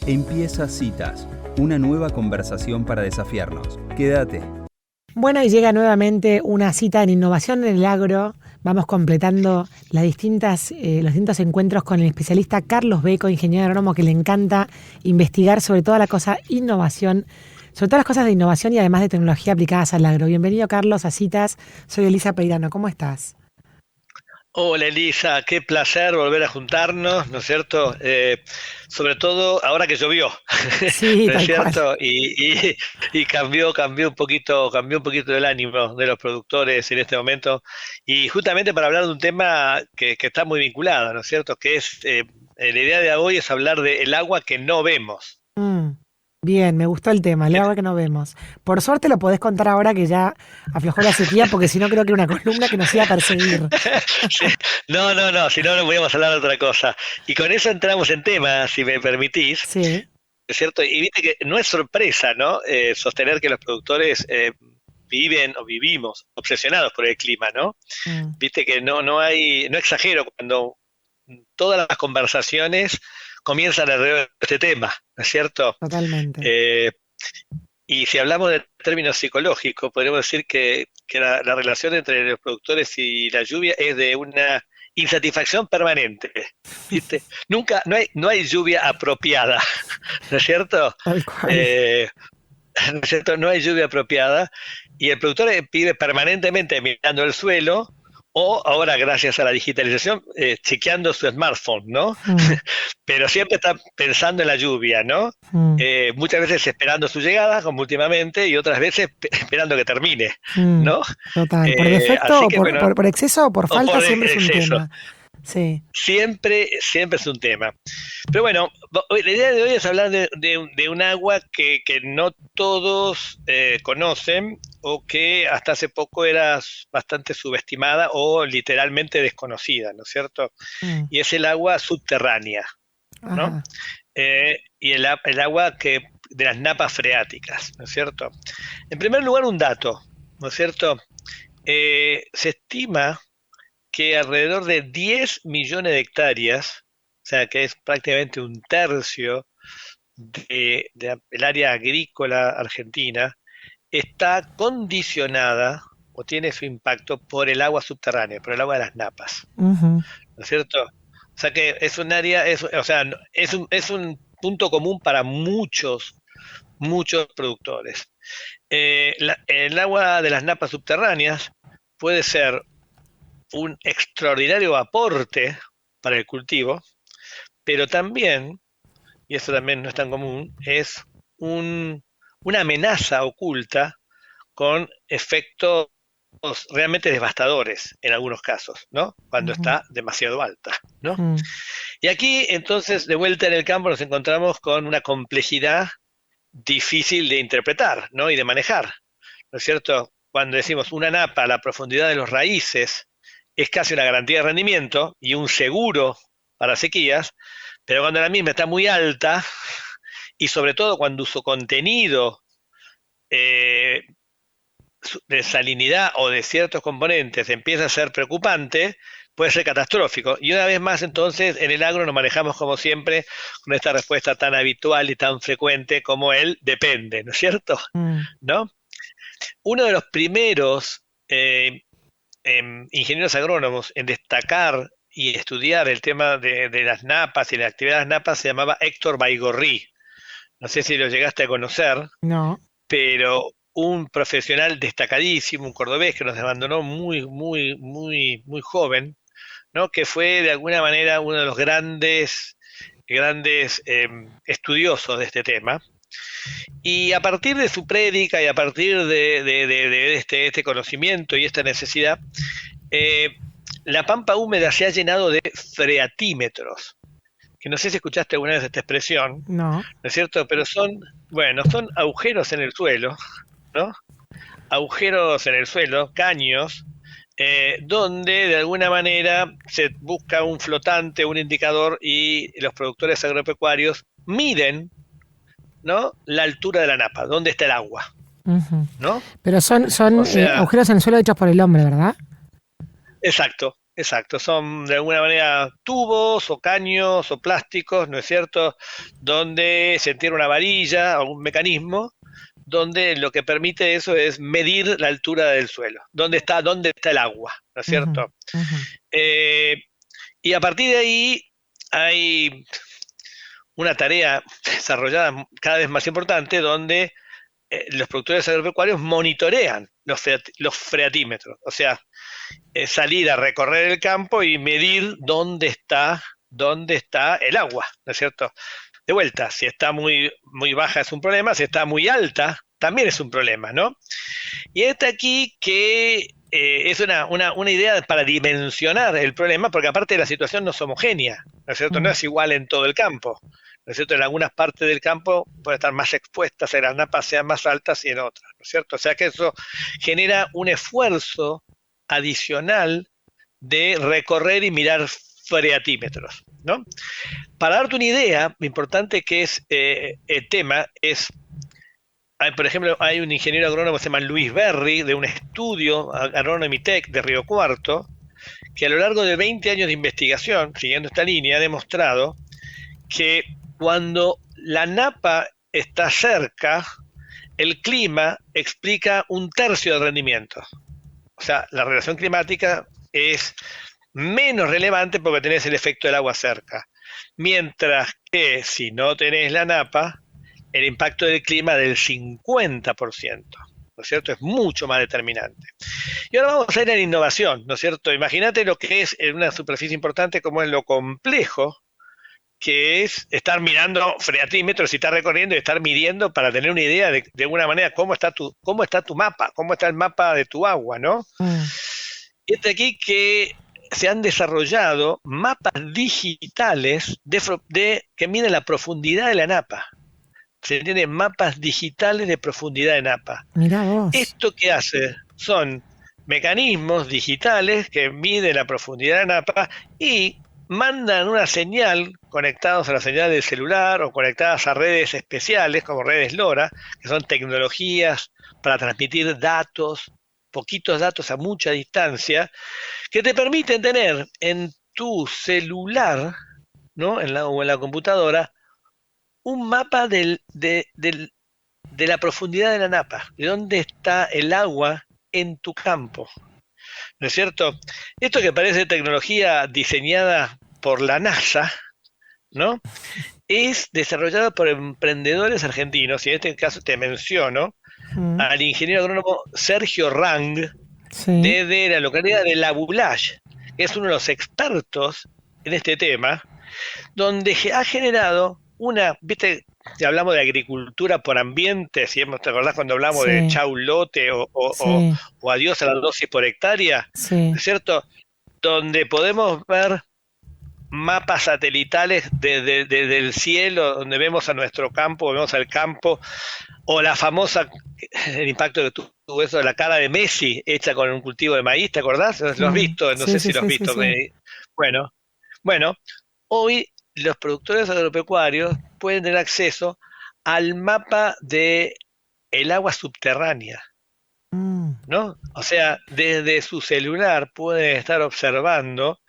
Empieza Citas, una nueva conversación para desafiarnos. Quédate. Bueno, y llega nuevamente una cita en Innovación en el Agro. Vamos completando los distintos encuentros con el especialista Carlos Beco, ingeniero agrónomo, que le encanta investigar sobre toda la cosa innovación, sobre todas las cosas de innovación y además de tecnología aplicadas al agro. Bienvenido, Carlos, a Citas. Soy Elisa Peirano. ¿Cómo estás? Hola Elisa, qué placer volver a juntarnos, ¿no es cierto? Sobre todo ahora que llovió, Sí, ¿no es tal cual. cierto? Y cambió un poquito el ánimo de los productores en este momento. Y justamente para hablar de un tema que está muy vinculado, ¿no es cierto? Que es, la idea de hoy es hablar del agua que no vemos. Mm, Bien, me gustó el tema, el agua que no vemos. Por suerte lo podés contar ahora que ya aflojó la sequía, porque si no creo que era una columna que nos iba a perseguir. Sí. No, si no, no podíamos hablar de otra cosa. Y con eso entramos en tema, si me permitís. Sí. ¿Es cierto? Y viste que no es sorpresa, ¿no? Sostener que los productores viven o vivimos obsesionados por el clima, ¿no? Mm, Viste que no exagero cuando todas las conversaciones comienzan alrededor de este tema, ¿no es cierto? Totalmente. Eh, y si hablamos de términos psicológicos, podríamos decir que la relación entre los productores y la lluvia es de una insatisfacción permanente, ¿viste? Nunca, no hay lluvia apropiada, ¿no es cierto? Tal cual. Eh, ¿No es cierto? No hay lluvia apropiada y el productor vive permanentemente mirando el suelo o ahora gracias a la digitalización chequeando su smartphone, ¿no? Mm, Pero siempre está pensando en la lluvia, ¿no? mm, Muchas veces esperando su llegada, como últimamente, y otras veces esperando que termine, mm, ¿no? Total. ¿Por defecto Así o que bueno, por exceso o por o falta? por Siempre es un exceso, tema. Sí. siempre es un tema. Pero bueno, la idea de hoy es hablar de un agua que no todos conocen o que hasta hace poco era bastante subestimada o literalmente desconocida, ¿no es cierto? Mm, Y es el agua subterránea, ¿no? Ajá. Y el agua de las napas freáticas, ¿no es cierto? En primer lugar, un dato, ¿no es cierto? Se estima que alrededor de 10 millones de hectáreas, o sea que es prácticamente un tercio del área agrícola argentina, está condicionada o tiene su impacto por el agua subterránea, por el agua de las napas, Ujú, ¿no es cierto? O sea que es un área, o sea, es un punto común para muchos productores. El agua de las napas subterráneas puede ser un extraordinario aporte para el cultivo, pero también, y eso también no es tan común, es un, una amenaza oculta con efectos realmente devastadores en algunos casos, ¿no? Cuando ujú, está demasiado alta, ¿no? mm, Y aquí, entonces, de vuelta en el campo nos encontramos con una complejidad difícil de interpretar, ¿no? Y de manejar, ¿no es cierto? Cuando decimos una napa a la profundidad de los raíces es casi una garantía de rendimiento y un seguro para sequías, pero cuando la misma está muy alta y sobre todo cuando su contenido eh, de salinidad o de ciertos componentes empieza a ser preocupante, puede ser catastrófico. Y una vez más, entonces, en el agro nos manejamos como siempre con esta respuesta tan habitual y tan frecuente como el depende, ¿no es cierto? mm, ¿No? Uno de los primeros ingenieros agrónomos en destacar y estudiar el tema de las napas y la actividad de las napas se llamaba Héctor Baigorri. No sé si lo llegaste a conocer, No. pero un profesional destacadísimo, un cordobés que nos abandonó muy joven, ¿no? Que fue de alguna manera uno de los grandes estudiosos de este tema. Y a partir de su prédica y a partir de este conocimiento y esta necesidad, eh, la pampa húmeda se ha llenado de freatímetros, que no sé si escuchaste alguna vez esta expresión, No. ¿no es cierto? Pero son agujeros en el suelo, ¿no? Agujeros en el suelo, caños, donde de alguna manera se busca un flotante, un indicador y los productores agropecuarios miden, ¿no? La altura de la napa, dónde está el agua, Ujú. ¿no? Pero son O sea, agujeros en el suelo hechos por el hombre, ¿verdad? exacto, exacto. Son de alguna manera tubos o caños o plásticos, ¿no es cierto? Donde se tiene una varilla o un mecanismo donde lo que permite eso es medir la altura del suelo. Dónde está el agua, ¿no es Ujú, cierto? ujú. Eh, y a partir de ahí hay una tarea desarrollada cada vez más importante donde los productores agropecuarios monitorean los freatímetros, o sea, salir a recorrer el campo y medir dónde está el agua, ¿no es cierto? De vuelta, si está muy baja es un problema, si está muy alta también es un problema, ¿no? Y está aquí que es una idea para dimensionar el problema, porque aparte la situación no es homogénea, ¿no es cierto? No Mm. es igual en todo el campo, ¿no es cierto? En algunas partes del campo pueden estar más expuestas, en las napas sean más altas y en otras, ¿no es cierto? O sea que eso genera un esfuerzo adicional de recorrer y mirar freatímetros, ¿no? Para darte una idea, lo importante que es el tema es por ejemplo, hay un ingeniero agrónomo que se llama Luis Berry, de un estudio, Agronomy Tech, de Río Cuarto, que a lo largo de 20 años de investigación, siguiendo esta línea, ha demostrado que cuando la napa está cerca, el clima explica un tercio del rendimiento. O sea, la relación climática es menos relevante porque tenés el efecto del agua cerca. Mientras que si no tenés la napa, el impacto del clima del 50%, ¿no es cierto? Es mucho más determinante. Y ahora vamos a ir a la innovación, ¿no es cierto? Imagínate lo que es en una superficie importante como es lo complejo que es estar mirando freatímetros y estar recorriendo y estar midiendo para tener una idea de alguna manera cómo está tu mapa, cómo está el mapa de tu agua, ¿no? Mm. Y es aquí que se han desarrollado mapas digitales que miden la profundidad de la napa. Se tienen mapas digitales de profundidad de napa. Mirá vos. ¿Esto qué hace? Son mecanismos digitales que miden la profundidad de la napa y mandan una señal conectados a la señal del celular o conectadas a redes especiales como redes LoRa, que son tecnologías para transmitir datos, poquitos datos a mucha distancia, que te permiten tener en tu celular, ¿no? O en la computadora, un mapa de la profundidad de la napa, de dónde está el agua en tu campo, ¿no es cierto? Esto que parece tecnología diseñada por la NASA, ¿no? Es desarrollado por emprendedores argentinos, y en este caso te menciono Mm. al ingeniero agrónomo Sergio Rang, Sí. desde la localidad de La Boulaye, que es uno de los expertos en este tema, donde ha generado viste, si hablamos de agricultura por ambiente, si ¿te acordás cuando hablamos de Sí. chau lote Sí. o adiós a la dosis por hectárea, ¿no Sí. es cierto? Donde podemos ver mapas satelitales desde el cielo, donde vemos a nuestro campo, vemos al campo, o la famosa, el impacto que tuvo eso de la cara de Messi, hecha con un cultivo de maíz, ¿te acordás? ¿Lo has Mm. visto? No Sí, sé sí, si lo has sí, sí, visto. sí. Bueno, bueno, hoy los productores agropecuarios pueden tener acceso al mapa de el agua subterránea, Mm. ¿no? O sea, desde su celular pueden estar observando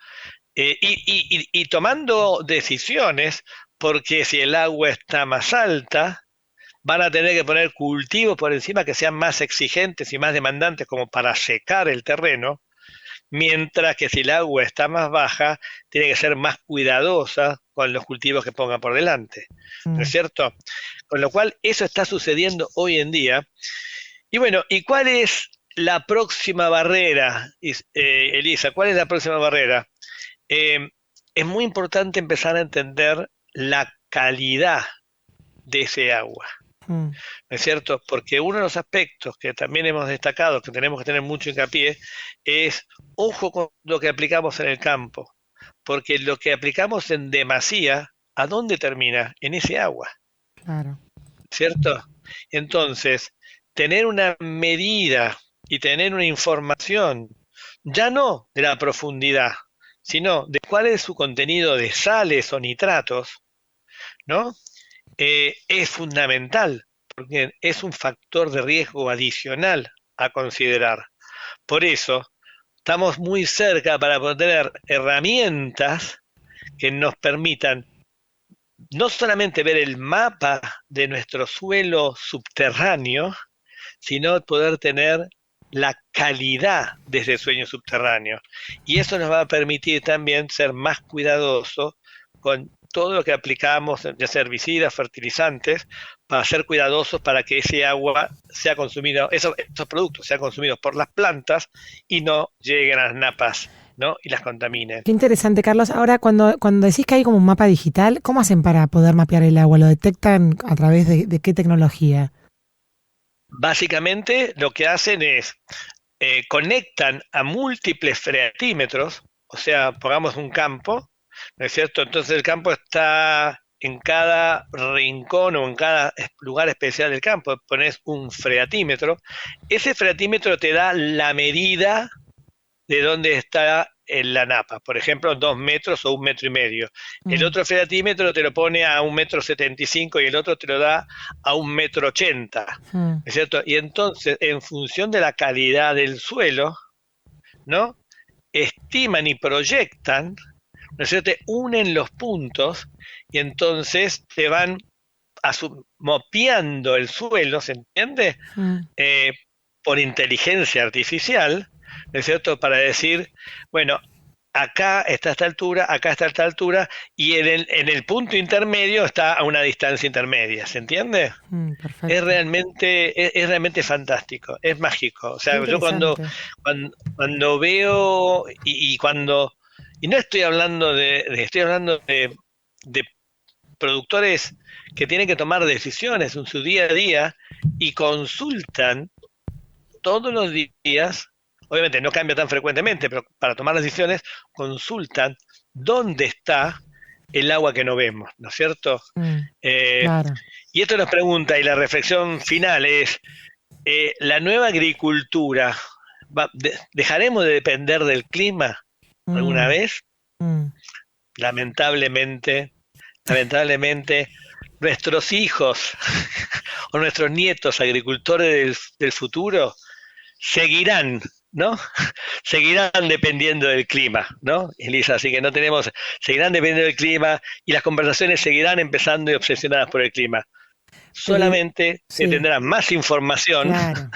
y tomando decisiones, porque si el agua está más alta, van a tener que poner cultivos por encima que sean más exigentes y más demandantes como para secar el terreno, mientras que si el agua está más baja, tiene que ser más cuidadosa con los cultivos que ponga por delante, ¿no es Mm. cierto? Con lo cual, eso está sucediendo hoy en día. Y bueno, ¿y cuál es la próxima barrera, Elisa? ¿Cuál es la próxima barrera? Eh, es muy importante empezar a entender la calidad de ese agua. Mm. ¿No es cierto? Porque uno de los aspectos que también hemos destacado, que tenemos que tener mucho hincapié, es ojo con lo que aplicamos en el campo, porque lo que aplicamos en demasía, ¿a dónde termina? En ese agua, Claro. ¿cierto? Entonces, tener una medida y tener una información, ya no de la profundidad, sino de cuál es su contenido de sales o nitratos, ¿no? Es fundamental, porque es un factor de riesgo adicional a considerar. Por eso, estamos muy cerca para poder tener herramientas que nos permitan no solamente ver el mapa de nuestro suelo subterráneo, sino poder tener la calidad de ese sueño subterráneo. Y eso nos va a permitir también ser más cuidadosos con todo lo que aplicamos, ya sea herbicidas, fertilizantes, para ser cuidadosos para que ese agua sea consumida, esos productos sean consumidos por las plantas y no lleguen a las napas, ¿no? Y las contaminen. Qué interesante, Carlos. Ahora, cuando decís que hay como un mapa digital, ¿cómo hacen para poder mapear el agua? ¿Lo detectan a través de qué tecnología? Básicamente lo que hacen es conectan a múltiples freatímetros, o sea, pongamos un campo, ¿no es cierto? Entonces el campo está en cada rincón o en cada lugar especial del campo, pones un freatímetro. Ese freatímetro te da la medida de dónde está en la napa, por ejemplo, 2 metros o 1,5 metros. El otro freatímetro te lo pone a 1,75 m y el otro te lo da a 1,80 m, ¿es cierto? Y entonces, en función de la calidad del suelo, ¿no? Estiman y proyectan, ¿no es cierto? Unen los puntos y entonces te van mapeando el suelo, ¿se entiende? Por inteligencia artificial, ¿no es cierto? Para decir, bueno, acá está esta altura, acá está esta altura, y en el punto intermedio está a una distancia intermedia, ¿se entiende? Es realmente fantástico, es mágico. O sea, yo cuando veo y no estoy hablando estoy hablando de productores que tienen que tomar decisiones en su día a día y consultan todos los días. Obviamente no cambia tan frecuentemente, pero para tomar las decisiones consultan dónde está el agua que no vemos, ¿no es cierto? Claro. Y esto nos pregunta, y la reflexión final es, ¿la nueva agricultura, dejaremos de depender del clima alguna vez? Lamentablemente, nuestros hijos o nuestros nietos agricultores del futuro seguirán, ¿no? Seguirán dependiendo del clima, ¿no, Elisa? Así que seguirán dependiendo del clima y las conversaciones seguirán empezando y obsesionadas por el clima. Solamente se tendrá más información, claro,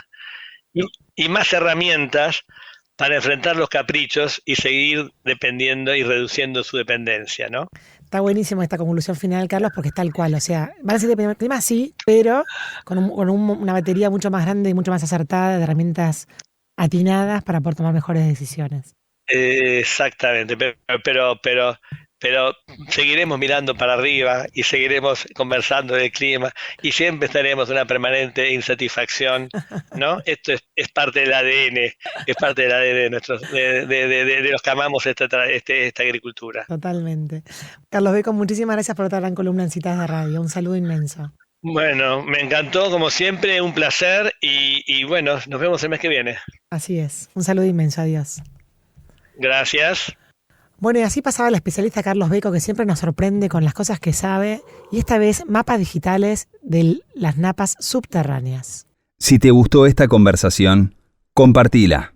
y más herramientas para enfrentar los caprichos y seguir dependiendo y reduciendo su dependencia, ¿no? Está buenísima esta conclusión final, Carlos, porque es tal cual. O sea, van a ser dependiendo del clima, sí, pero con una batería mucho más grande y mucho más acertada de herramientas atinadas para poder tomar mejores decisiones. Exactamente, pero seguiremos mirando para arriba y seguiremos conversando del clima y siempre estaremos en una permanente insatisfacción, ¿no? Esto es parte del ADN, es parte del ADN de los que amamos esta agricultura. Totalmente. Carlos Beco, muchísimas gracias por otra gran columna en Citas de Radio. Un saludo inmenso. Bueno, me encantó, como siempre, un placer y bueno, nos vemos el mes que viene. Así es, un saludo inmenso, adiós. Gracias. Bueno, y así pasaba el especialista Carlos Beco, que siempre nos sorprende con las cosas que sabe, y esta vez mapas digitales de las napas subterráneas. Si te gustó esta conversación, compartila.